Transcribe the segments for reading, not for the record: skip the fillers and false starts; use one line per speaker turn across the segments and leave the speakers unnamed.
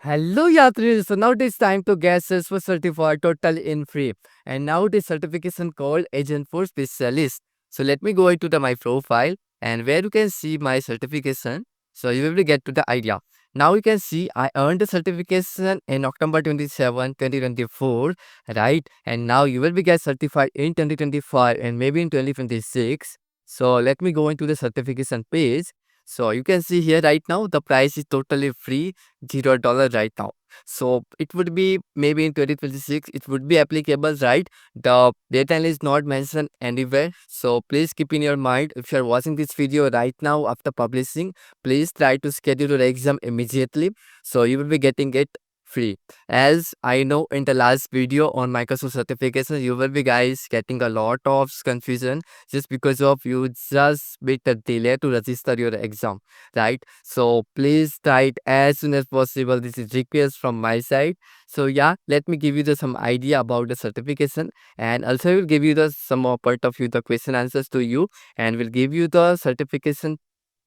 Hello, Yatri. So now it is time to get Salesforce certified totally in free. And now it is certification called Agentforce Specialist. So let me go into my profile and where you can see my certification. So you will get to the idea. Now you can see I earned the certification in October 27, 2024, right? And now you will be get certified in 2025 and maybe in 2026. So let me go into the certification page. So you can see here right now the price is totally free, $0 right now. So it would be maybe in 2026 it would be applicable, right? The deadline is not mentioned anywhere. So please keep in your mind, if you are watching this video right now after publishing, please try to schedule your exam immediately, so you will be getting it free. As I know in the last video on Microsoft certification, you will be guys getting a lot of confusion just because of you just bit a delay to register your exam, right? So please try it as soon as possible. This is request from my side. So yeah, let me give you some idea about the certification, and also I will give you some more part of you the question answers to you, and will give you the certification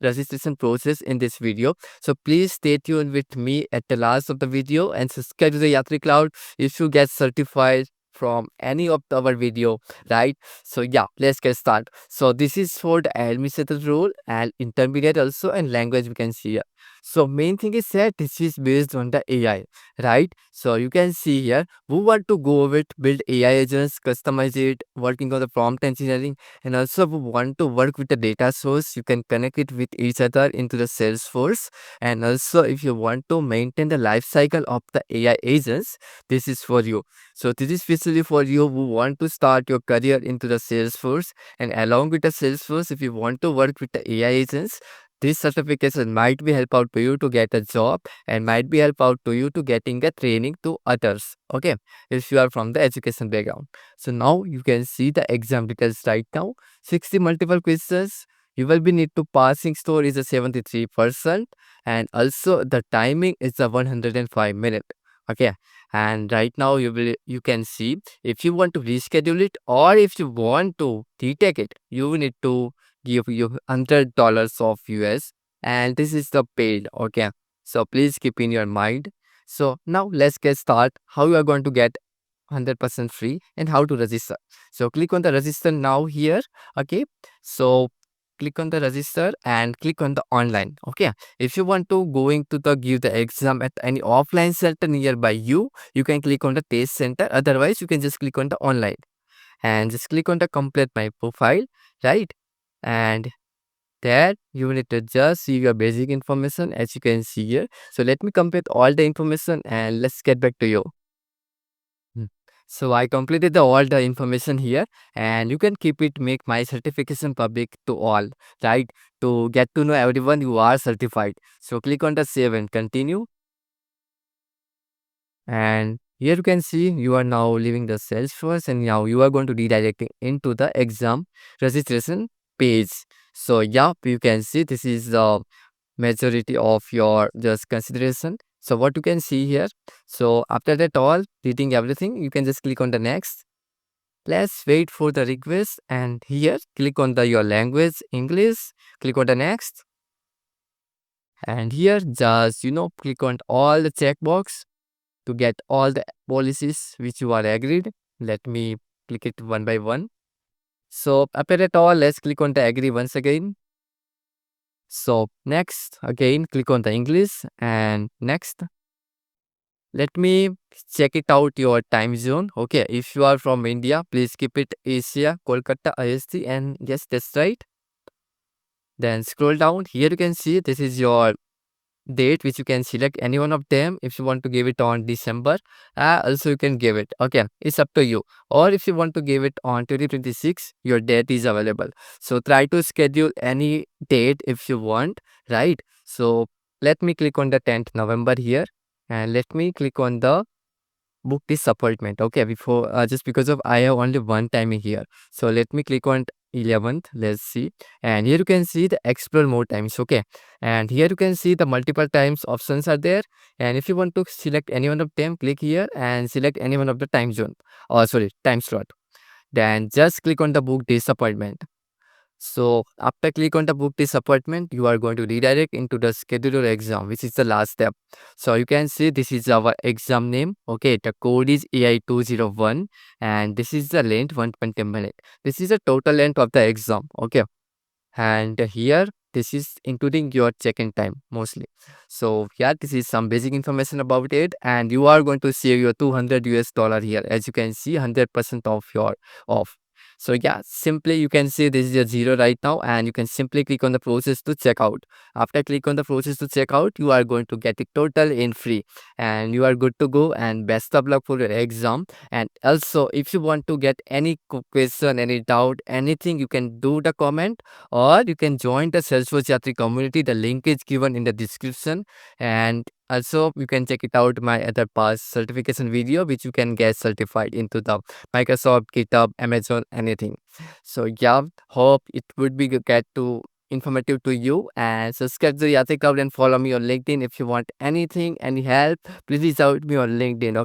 registration process in this video. So please stay tuned with me at the last of the video and subscribe to the Yatri Cloud if you get certified from any of our video, right? So yeah, let's get started. So this is for the administrative role and intermediate also, and language we can see here. So main thing is that this is based on the AI, right? So you can see here who want to go with build AI agents, customize it, working on the prompt engineering, and also who want to work with the data source, you can connect it with each other into the Salesforce. And also if you want to maintain the life cycle of the AI agents, this is for you. So this is especially for you who want to start your career into the Salesforce, and along with the Salesforce, if you want to work with the AI agents, this certification might be help out to you to get a job and might be help out to you to getting a training to others. Okay, if you are from the education background. So now you can see the exam details right now. 60 multiple questions. You will be need to passing score is a 73%, and also the timing is a 105 minute. Okay, and right now you can see if you want to reschedule it or if you want to retake it, you need to give you $100 of US, and this is the paid. Okay, so please keep in your mind. So now let's get start how you are going to get 100% free and how to register. So click on the register now here. Okay, so click on the register and click on the online. Okay, if you want to going to the give the exam at any offline center nearby you, you can click on the test center. Otherwise you can just click on the online and just click on the complete my profile, right? And there you need to just see your basic information as you can see here. So let me complete all the information and let's get back to you. Mm. So I completed all the information here, and you can keep it make my certification public to all, right? To get to know everyone you are certified. So click on the save and continue, and here you can see you are now leaving the Salesforce and now you are going to redirecting into the exam registration page. So yeah, you can see this is the majority of your just consideration. So what you can see here, so after that all reading everything, you can just click on the next. Let's wait for the request, and here click on the your language English, click on the next, and here just click on all the checkbox to get all the policies which you are agreed. Let me click it one by one. So after that all, let's click on the agree once again. So next again click on the English and next. Let me check it out your time zone. Okay, if you are from India, please keep it Asia, Kolkata, IST, and yes, that's right. Then scroll down. Here you can see this is your date which you can select any one of them. If you want to give it on December, also you can give it. Okay, it's up to you. Or if you want to give it on 2026, your date is available. So try to schedule any date if you want, right? So let me click on the 10th November here, and let me click on the book this appointment. Okay, before just because of I have only one time here, so let me click on 11th. Let's see, and here you can see the explore more times. Okay, and here you can see the multiple times options are there, and if you want to select any one of them, click here and select any one of the time zone, or sorry, time slot. Then just click on the book this appointment. So after click on the book this appointment, you are going to redirect into the schedule your exam, which is the last step. So you can see this is our exam name. Okay, the code is AI201 and this is the length 120 minutes. This is the total length of the exam. Okay, and here this is including your check-in time mostly. So yeah, this is some basic information about it, and you are going to save your 200 US dollar here. As you can see, 100% of your off. So yeah, simply you can see this is a zero right now, and you can simply click on the process to check out. After click on the process to check out, you are going to get it total in free, and you are good to go. And best of luck for your exam. And also, if you want to get any question, any doubt, anything, you can do the comment, or you can join the Salesforce Yatri community. The link is given in the description, and also you can check it out my other past certification video, which you can get certified into the Microsoft, GitHub, Amazon, anything. So yeah, hope it would be get to informative to you, and subscribe to the Yatri Club and follow me on LinkedIn if you want anything, any help. Please reach out to me on LinkedIn. Okay.